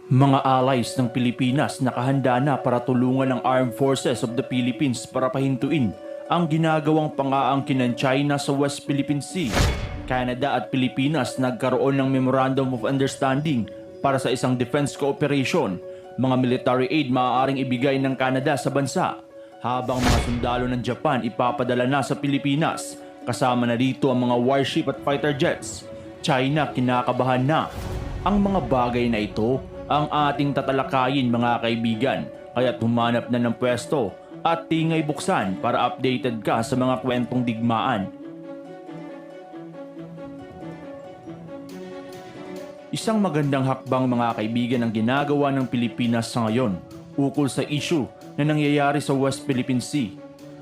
Mga allies ng Pilipinas nakahanda na para tulungan ang Armed Forces of the Philippines para pahintuin ang ginagawang pang-aangkin ng China sa West Philippine Sea. Canada at Pilipinas nagkaroon ng Memorandum of Understanding para sa isang defense cooperation. Mga military aid maaaring ibigay ng Canada sa bansa, habang mga sundalo ng Japan ipapadala na sa Pilipinas. Kasama na dito ang mga warship at fighter jets. China kinakabahan na. Ang mga bagay na ito ang ating tatalakayin mga kaibigan, kaya humanap na ng pwesto at tingay buksan para updated ka sa mga kwentong digmaan. Isang magandang hakbang mga kaibigan ang ginagawa ng Pilipinas sa ngayon ukol sa issue na nangyayari sa West Philippine Sea.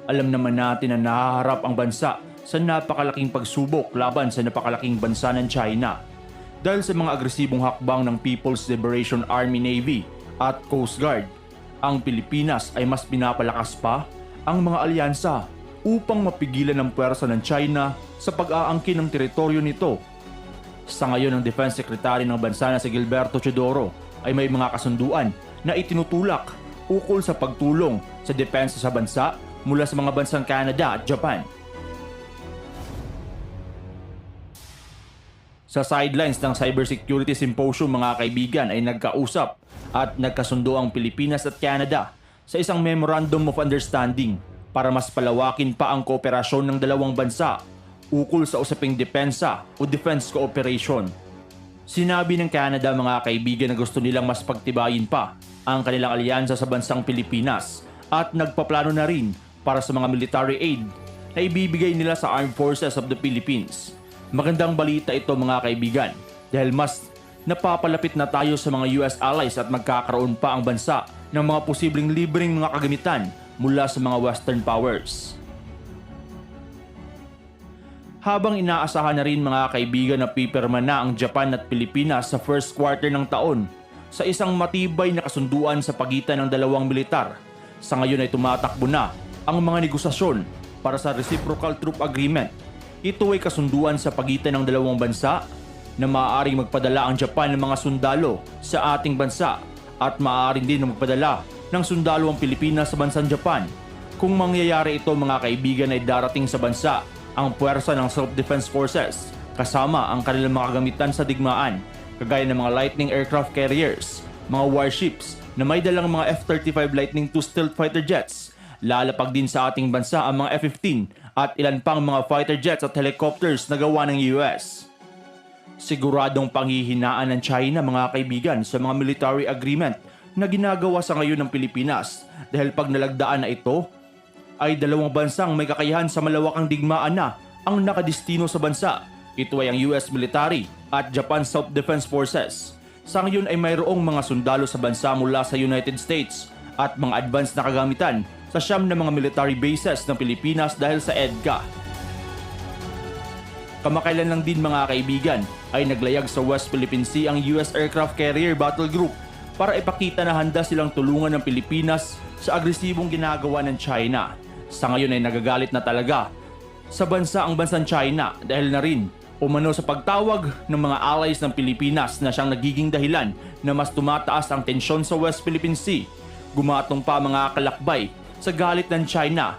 Alam naman natin na nahaharap ang bansa sa napakalaking pagsubok laban sa napakalaking bansa ng China. Dahil sa mga agresibong hakbang ng People's Liberation Army Navy at Coast Guard, ang Pilipinas ay mas pinapalakas pa ang mga alyansa upang mapigilan ang puwersa ng China sa pag-aangkin ng teritoryo nito. Sa ngayon, ang Defense Secretary ng bansa na si Gilberto Teodoro ay may mga kasunduan na itinutulak ukol sa pagtulong sa depensa sa bansa mula sa mga bansang Canada at Japan. Sa sidelines ng Cybersecurity Symposium mga kaibigan ay nagkausap at nagkasundo ang Pilipinas at Canada sa isang Memorandum of Understanding para mas palawakin pa ang kooperasyon ng dalawang bansa ukol sa usaping depensa o defense cooperation. Sinabi ng Canada mga kaibigan na gusto nilang mas pagtibayin pa ang kanilang alyansa sa bansang Pilipinas at nagpaplano na rin para sa mga military aid na ibibigay nila sa Armed Forces of the Philippines. Magandang balita ito mga kaibigan dahil mas napapalapit na tayo sa mga US allies at magkakaroon pa ang bansa ng mga posibleng libreng mga kagamitan mula sa mga Western powers. Habang inaasahan na rin mga kaibigan na pipirma na ang Japan at Pilipinas sa first quarter ng taon sa isang matibay na kasunduan sa pagitan ng dalawang militar, sa ngayon ay tumatakbo na ang mga negosasyon para sa Reciprocal Troop Agreement. Ito ay kasunduan sa pagitan ng dalawang bansa na maaaring magpadala ang Japan ng mga sundalo sa ating bansa at maaaring din magpadala ng sundalo ang Pilipinas sa bansang Japan. Kung mangyayari ito mga kaibigan ay darating sa bansa ang puwersa ng Self-Defense Forces kasama ang kanilang mga kagamitan sa digmaan kagaya ng mga Lightning aircraft carriers, mga warships na may dalang mga F-35 Lightning II stealth fighter jets. Lalapag din sa ating bansa ang mga F-15 at ilan pang mga fighter jets at helicopters na gawa ng US. Siguradong panghihinaan ng China mga kaibigan sa mga military agreement na ginagawa sa ngayon ng Pilipinas dahil pag nalagdaan na ito, ay dalawang bansang may kakayahan sa malawakang digmaan na ang nakadistino sa bansa. Ito ay ang US military at Japan Self-Defense Forces. Sa ngayon ay mayroong mga sundalo sa bansa mula sa United States at mga advanced na kagamitan sa siyam na mga military bases ng Pilipinas dahil sa EDCA. Kamakailan lang din mga kaibigan ay naglayag sa West Philippine Sea ang US Aircraft Carrier Battle Group para ipakita na handa silang tulungan ng Pilipinas sa agresibong ginagawa ng China. Sa ngayon ay nagagalit na talaga sa bansa ang bansang China dahil na rin umano sa pagtawag ng mga allies ng Pilipinas na siyang nagiging dahilan na mas tumataas ang tensyon sa West Philippine Sea. Gumatong pa mga kalakbay sa galit ng China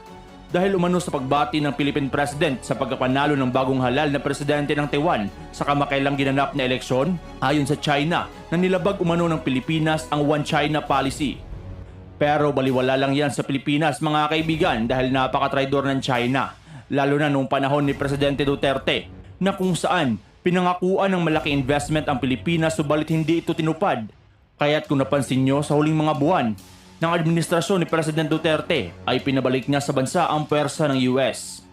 dahil umano sa pagbati ng Philippine President sa pagkapanalo ng bagong halal na presidente ng Taiwan sa kamakailang ginanap na eleksyon. Ayon sa China na nilabag umano ng Pilipinas ang One China policy. Pero baliwala lang yan sa Pilipinas mga kaibigan dahil napaka-traidor ng China, lalo na noong panahon ni Presidente Duterte na kung saan pinangakuan ng malaki investment ang Pilipinas subalit hindi ito tinupad. Kaya't kung napansin nyo sa huling mga buwan ng administrasyon ni President Duterte ay pinabalik niya sa bansa ang puwersa ng US.